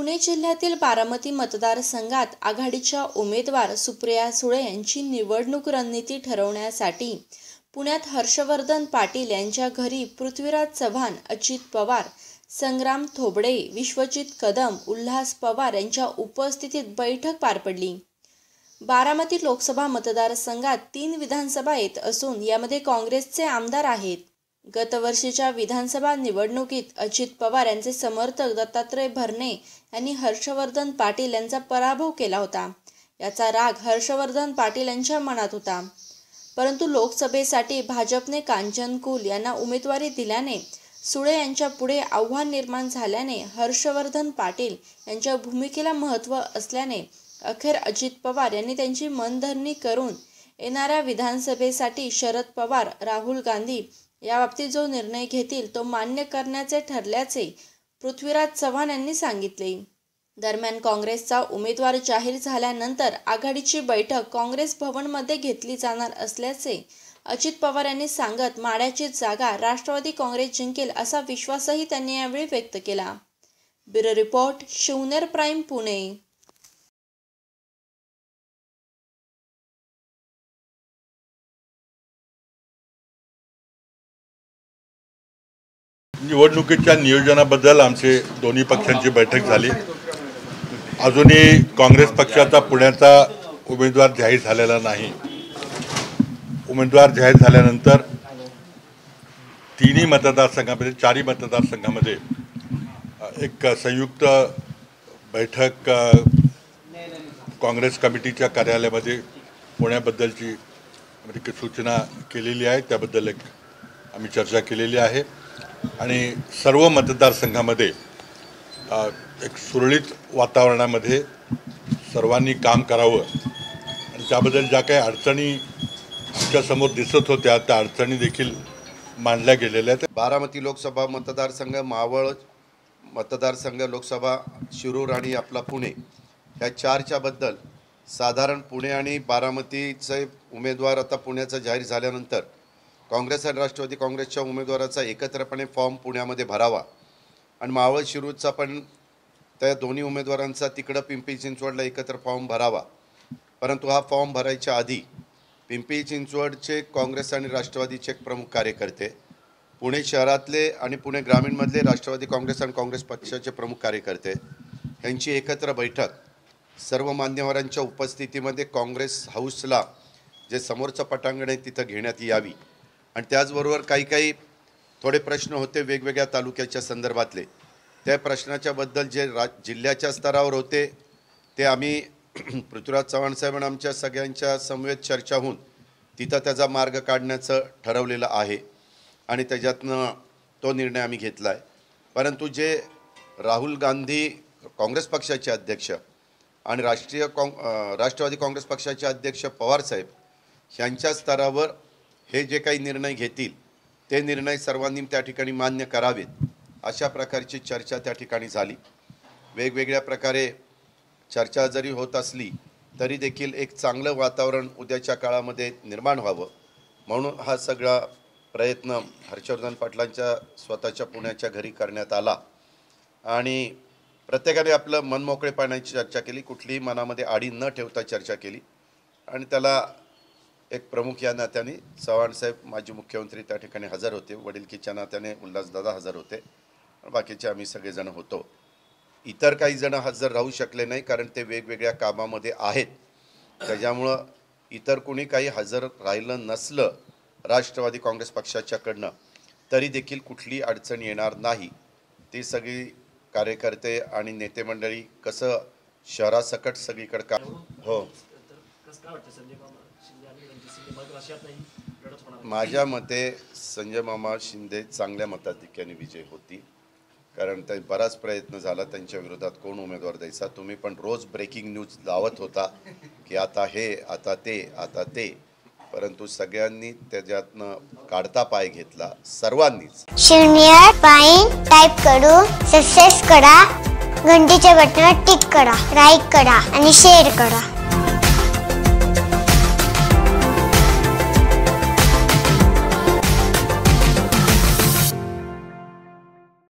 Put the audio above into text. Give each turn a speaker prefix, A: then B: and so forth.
A: पुणे जिल्ह्यातील बारामती मतदारसंघात आघाडीच्या उमेदवार सुप्रिया सुळे यांची निवडणूक रणनीती ठरवण्यासाठी पुण्यात हर्षवर्धन पाटील यांच्या घरी पृथ्वीराज चव्हाण, अजित पवार, संग्राम थोबडे, विश्वजित कदम, उल्हास पवार यांच्या उपस्थितीत बैठक पार पडली। बारामती लोकसभा मतदारसंघात 3 विधानसभा येत असून यामध्ये काँग्रेसचे आमदार आहेत। गत वर्षीच्या विधानसभा निवडणुकीत अजित पवार यांचे समर्थक दत्तात्रय भरणे यांनी हर्षवर्धन पाटील यांचा पराभव केला होता। याचा राग हर्षवर्धन पाटील यांच्या मनात होता, परंतु लोकसभेसाठी भाजपने कांचन कुल यांना उमेदवारी दिल्याने सुळे यांच्या पुढे आव्हान निर्माण झाल्याने हर्षवर्धन पाटील यांच्या भूमिकेला महत्त्व असल्याने अखेर अजित पवार यांनी त्यांची मनधरणी करून येणाऱ्या विधानसभेसाठी शरद पवार, राहुल गांधी याबाबतीत जो निर्णय घेतील तो मान्य करण्याचे ठरल्याचे पृथ्वीराज चव्हाण यांनी सांगितले। दरम्यान काँग्रेसचा उमेदवार जाहीर झाल्यानंतर आघाडीची बैठक काँग्रेस भवनमध्ये घेतली जाणार असल्याचे अजित पवार यांनी सांगत माढ्याची जागा राष्ट्रवादी काँग्रेस जिंकेल असा विश्वासही त्यांनी यावेळी व्यक्त केला। Bureau report, Shivner prime, Pune.
B: निवडणुकीच्या नियोजनाबद्दल आमचे दोन्ही पक्षांची बैठक झाली। अजूनही काँग्रेस पक्षाचा पुण्याचा उमेदवार जाहीर झालेला नाही। उमेदवार जाहीर झाल्यानंतर चारही मतदारसंघामध्ये एक संयुक्त बैठक काँग्रेस कमिटीच्या कार्यालयामध्ये पुण्याबद्दलची सूचना केलेली आहे, त्याबद्दल आम्ही चर्चा केलेली आहे आणि सर्व मतदारसंघामध्ये एक सुरळीत वातावरणामध्ये सर्वांनी काम करावं आणि त्याबद्दल ज्या काही अडचणी आमच्यासमोर दिसत होत्या त्या अडचणी देखील मांडल्या गेलेल्या आहेत।
C: बारामती लोकसभा मतदारसंघ, मावळ मतदारसंघ लोकसभा, शिरूर आणि आपला पुणे ह्या 4च्या बद्दल साधारण पुणे आणि बारामतीचे उमेदवार आता पुण्याचा जाहीर झाल्यानंतर काँग्रेस आणि राष्ट्रवादी काँग्रेसच्या उमेदवाराचा एकत्रपणे फॉर्म पुण्यामध्ये भरावा आणि मावळ शिरूरचा पण त्या दोन्ही उमेदवारांचा तिकडं पिंपरी चिंचवडला एकत्र फॉर्म भरावा। परंतु हा फॉर्म भरायच्या आधी पिंपरी चिंचवडचे काँग्रेस आणि राष्ट्रवादीचे एक प्रमुख कार्यकर्ते, पुणे शहरातले आणि पुणे ग्रामीणमधले राष्ट्रवादी काँग्रेस आणि काँग्रेस पक्षाचे प्रमुख कार्यकर्ते यांची एकत्र बैठक सर्व मान्यवरांच्या उपस्थितीमध्ये काँग्रेस हाऊसला जे समोरचं पटांगण आहे तिथं घेण्यात यावी आणि त्याचबरोबर काही थोडे प्रश्न होते वेगवेगळ्या तालुक्याच्या संदर्भातले, त्या प्रश्नाच्याबद्दल जे जिल्ह्याच्या स्तरावर होते ते आम्ही पृथ्वीराज चव्हाण साहेबांना आमच्या सगळ्यांच्या समवेत चर्चा होऊन तिथं त्याचा मार्ग काढण्याचं ठरवलेलं आहे आणि त्याच्यातनं तो निर्णय आम्ही घेतला आहे। परंतु जे राहुल गांधी काँग्रेस पक्षाचे अध्यक्ष आणि राष्ट्रवादी काँग्रेस पक्षाचे अध्यक्ष पवारसाहेब यांच्या स्तरावर हे जे काही निर्णय घेतील ते निर्णय सर्वांनी त्या ठिकाणी मान्य करावेत अशा प्रकारची चर्चा त्या ठिकाणी झाली। वेगवेगळ्या प्रकारे चर्चा जरी होत असली तरी देखील एक चांगलं वातावरण उद्याच्या काळामध्ये निर्माण व्हावं म्हणून हा सगळा प्रयत्न हर्षवर्धन पाटलांच्या स्वतःच्या पुण्याच्या घरी करण्यात आला आणि प्रत्येकाने आपलं मनमोकळेपणाची चर्चा केली, कुठलीही मनामध्ये आडी न ठेवता चर्चा केली आणि त्याला एक प्रमुख या नात्याने चव्हाणसाहेब माजी मुख्यमंत्री त्या ठिकाणी हजर होते, वडीलकीच्या नात्याने उल्हासदादा हजर होते, बाकीचे आम्ही सगळेजण होतो। इतर काही जण हजर राहू शकले नाही कारण ते वेगवेगळ्या कामामध्ये आहेत, त्याच्यामुळं इतर कोणी काही हजर राहिलं नसलं राष्ट्रवादी काँग्रेस पक्षाच्याकडनं तरी देखील कुठली अडचण येणार नाही। ती सगळी कार्यकर्ते आणि नेते मंडळी कसं शहरासकट सगळीकडे का हो माझ्या मते संजय मामा शिंदे चांगल्या मताधिक्याने विजय होती, कारण ते बराच प्रयत्न झाला त्यांच्या विरोधात कोण उमेदवार द्यायचा। तुम्ही पण रोज ब्रेकिंग न्यूज लावत होता की आता हे, आता ते, आता ते, परंतु सगळ्यांनी त्याच्यातनं काढता पाय घेतला सर्वांनीच।
D: शिवनेर प्राईम टाइप करून सबस्क्राइब करा, घंटीच्या बटनावर टिक करा, लाईक करा आणि शेअर करा।